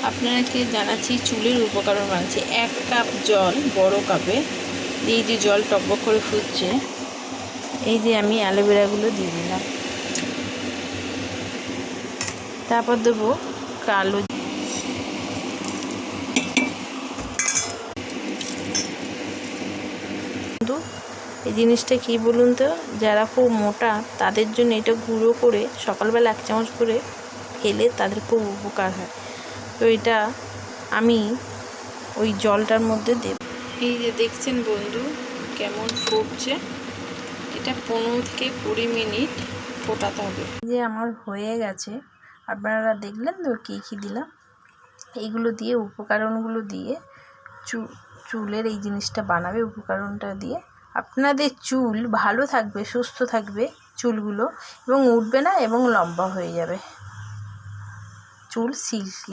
আপনাকে জানাচ্ছি চুলের উপকরণ বানাচ্ছি। 1 কাপ জল বড় কাপে, এই যে জল টকবক করে ফুটছে, এই যে আমি অ্যালোভেরাগুলো দিয়ে দিলাম। তারপর দেবো কালো, এই জিনিসটা কি বলুন তো, যারা খুব মোটা তাদের জন্য এটা গুঁড়ো করে সকালবেলা 1 চামচ করে খেলে তাদের খুব উপকার হয়। তো এটা আমি ওই জলটার মধ্যে দেব। এই যে দেখছেন বন্ধু কেমন ফুটছে, এটা 15 থেকে 20 মিনিট ফোটাতে হবে। যে আমার হয়ে গেছে, আপনারা দেখলেন তো কী কী দিলাম। এইগুলো দিয়ে, উপকরণগুলো দিয়ে চুলের এই জিনিসটা বানাবে। উপকরণটা দিয়ে আপনাদের চুল ভালো থাকবে, সুস্থ থাকবে চুলগুলো, এবং উঠবে না এবং লম্বা হয়ে যাবে, চুল সিল্কি।